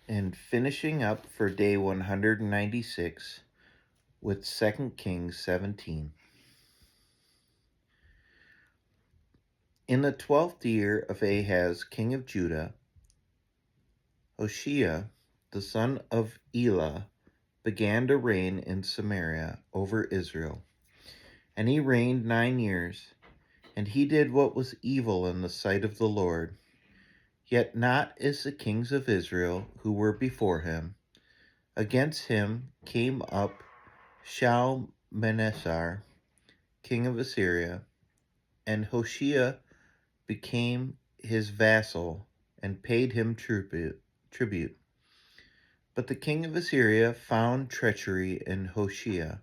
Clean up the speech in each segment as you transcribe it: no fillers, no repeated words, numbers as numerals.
and finishing up for day 196 with 2 Kings 17. In the 12th year of Ahaz, king of Judah, Hoshea, the son of Elah, began to reign in Samaria over Israel. And he reigned 9 years, and he did what was evil in the sight of the Lord, yet not as the kings of Israel who were before him. Against him came up Shalmaneser, king of Assyria, and Hoshea became his vassal and paid him tribute. But the king of Assyria found treachery in Hoshea,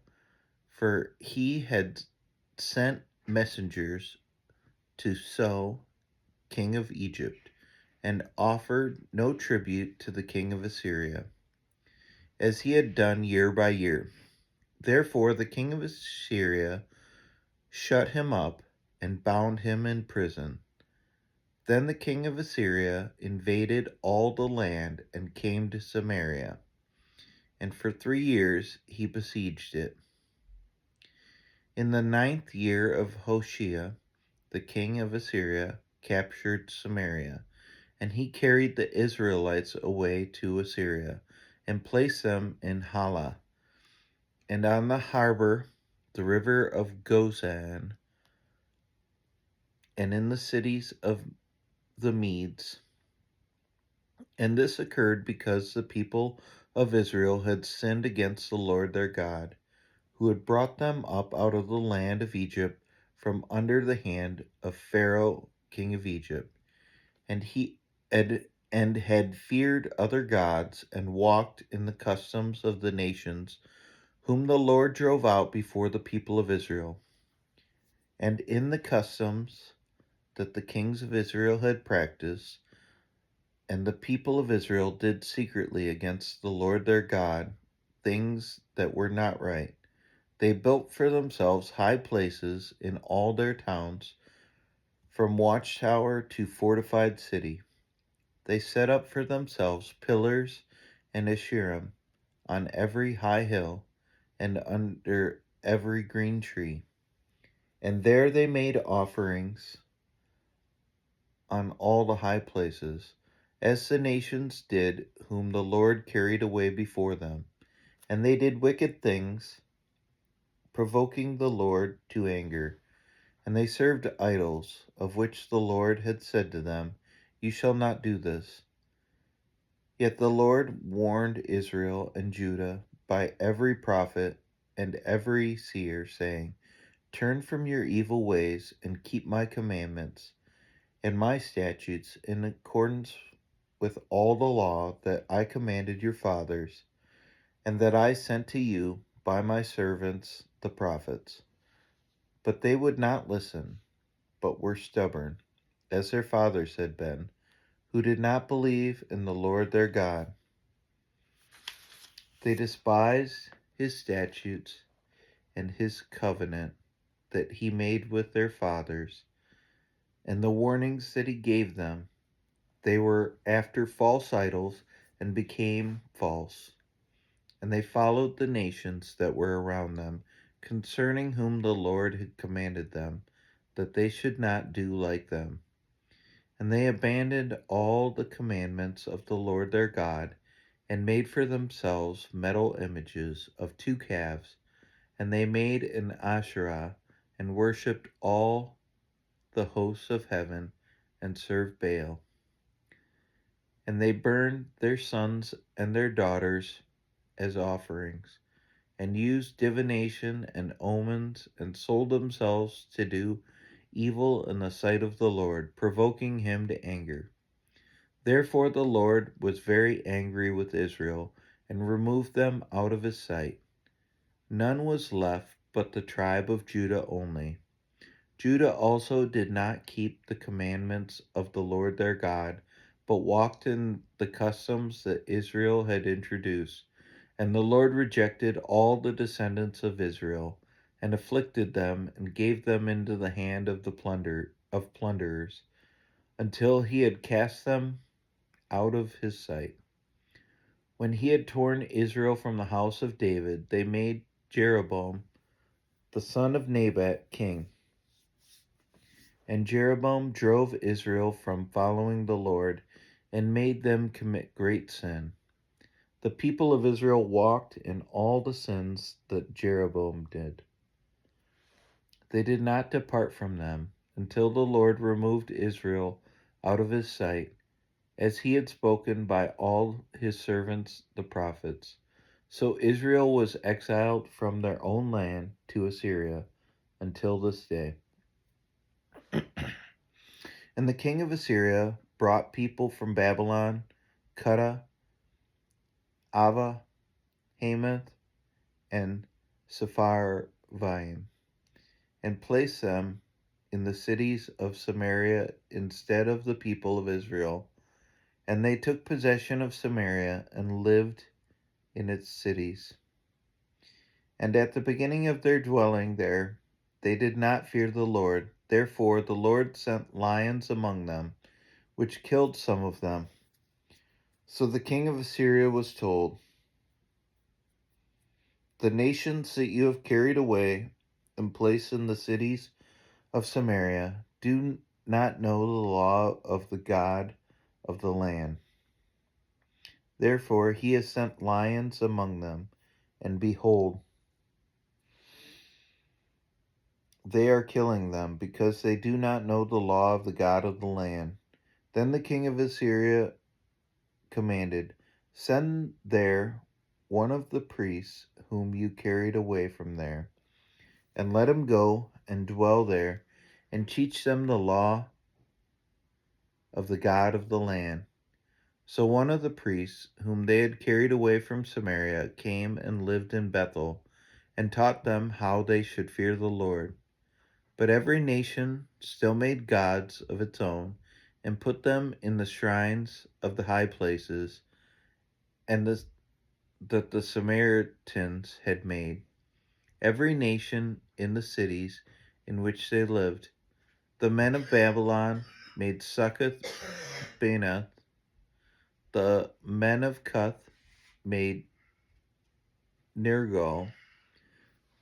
for he had sent messengers to So, king of Egypt, and offered no tribute to the king of Assyria, as he had done year by year. Therefore the king of Assyria shut him up and bound him in prison. Then the king of Assyria invaded all the land and came to Samaria, and for 3 years he besieged it. In the 9th year of Hoshea, the king of Assyria captured Samaria, and he carried the Israelites away to Assyria, and placed them in Hala, and on the harbor, the river of Gozan, and in the cities of the Medes. And this occurred because the people of Israel had sinned against the Lord their God, who had brought them up out of the land of Egypt from under the hand of Pharaoh, king of Egypt. And had feared other gods, and walked in the customs of the nations whom the Lord drove out before the people of Israel, and in the customs that the kings of Israel had practiced. And the people of Israel did secretly against the Lord their God things that were not right. They built for themselves high places in all their towns, from watchtower to fortified city. They set up for themselves pillars and asherim on every high hill and under every green tree. And there they made offerings on all the high places, as the nations did whom the Lord carried away before them. And they did wicked things, provoking the Lord to anger. And they served idols, of which the Lord had said to them, You shall not do this. Yet the Lord warned Israel and Judah by every prophet and every seer, saying, Turn from your evil ways and keep my commandments and my statutes in accordance with all the law that I commanded your fathers, and that I sent to you by my servants the prophets. But they would not listen, but were stubborn, as their fathers had been, who did not believe in the Lord their God. They despised his statutes and his covenant that he made with their fathers, and the warnings that he gave them. They were after false idols and became false, and they followed the nations that were around them, concerning whom the Lord had commanded them, that they should not do like them. And they abandoned all the commandments of the Lord their God, and made for themselves metal images of 2 calves, and they made an Asherah, and worshipped all the hosts of heaven, and served Baal. And they burned their sons and their daughters as offerings, and used divination and omens, and sold themselves to do evil in the sight of the Lord, provoking him to anger. Therefore the Lord was very angry with Israel, and removed them out of his sight. None was left but the tribe of Judah only. Judah also did not keep the commandments of the Lord their God, but walked in the customs that Israel had introduced. And the Lord rejected all the descendants of Israel, and afflicted them, and gave them into the hand of the plunderers, until he had cast them out of his sight. When he had torn Israel from the house of David, they made Jeroboam, the son of Nebat, king. And Jeroboam drove Israel from following the Lord and made them commit great sin. The people of Israel walked in all the sins that Jeroboam did. They did not depart from them until the Lord removed Israel out of his sight, as he had spoken by all his servants the prophets. So Israel was exiled from their own land to Assyria until this day. And the king of Assyria brought people from Babylon, Cutha, Ava, Hamath, and Sepharvaim, and placed them in the cities of Samaria instead of the people of Israel. And they took possession of Samaria and lived in its cities. And at the beginning of their dwelling there, they did not fear the Lord. Therefore the Lord sent lions among them, which killed some of them. So the king of Assyria was told, "The nations that you have carried away and placed in the cities of Samaria do not know the law of the God of the land. Therefore he has sent lions among them, and behold, they are killing them, because they do not know the law of the God of the land." Then the king of Assyria commanded, "Send there one of the priests whom you carried away from there, and let him go and dwell there, and teach them the law of the God of the land." So one of the priests, whom they had carried away from Samaria, came and lived in Bethel, and taught them how they should fear the Lord. But every nation still made gods of its own, and put them in the shrines of the high places, and that the Samaritans had made. Every nation in the cities in which they lived. The men of Babylon made Succoth Banath. The men of Cuth made Nergal.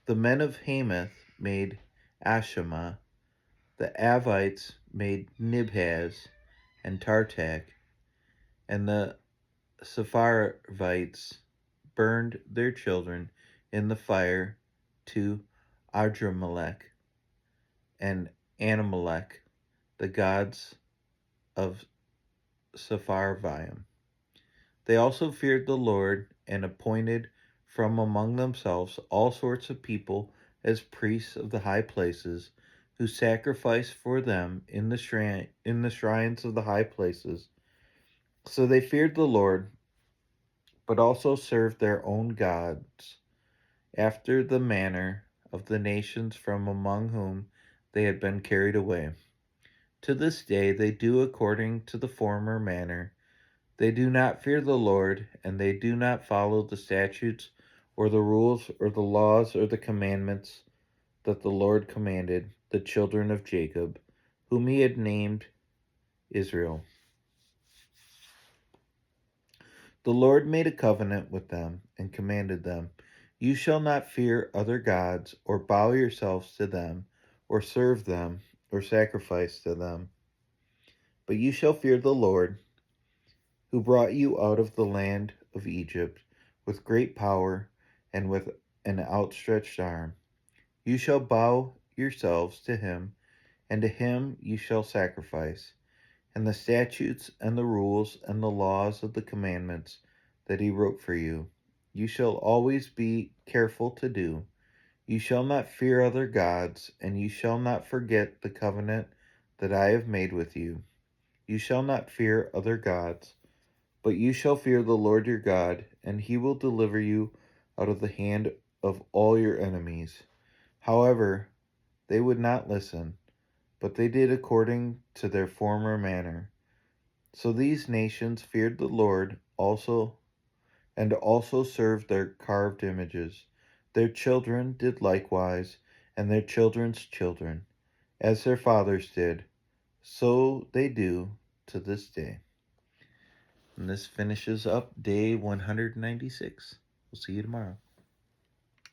The men of Hamath made Ashima. The Avites made Nibhaz and Tartak. And the Sepharvites burned their children in the fire to Adramelech and Anamelech, the gods of Sepharvaim. They also feared the Lord and appointed from among themselves all sorts of people as priests of the high places, who sacrificed for them in the shrines of the high places. So they feared the Lord, but also served their own gods, after the manner of the nations from among whom they had been carried away. To this day they do according to the former manner. They do not fear the Lord, and they do not follow the statutes or the rules or the laws or the commandments that the Lord commanded the children of Jacob, whom he had named Israel. The Lord made a covenant with them and commanded them, "You shall not fear other gods, or bow yourselves to them, or serve them, or sacrifice to them. But you shall fear the Lord, who brought you out of the land of Egypt with great power and with an outstretched arm. You shall bow yourselves to him, and to him you shall sacrifice. And the statutes and the rules and the laws of the commandments that he wrote for you, you shall always be careful to do. You shall not fear other gods, and you shall not forget the covenant that I have made with you. You shall not fear other gods, but you shall fear the Lord your God, and he will deliver you out of the hand of all your enemies." However, they would not listen, but they did according to their former manner. So these nations feared the Lord also, and also served their carved images. Their children did likewise, and their children's children, as their fathers did. So they do to this day. And this finishes up day 196. We'll see you tomorrow.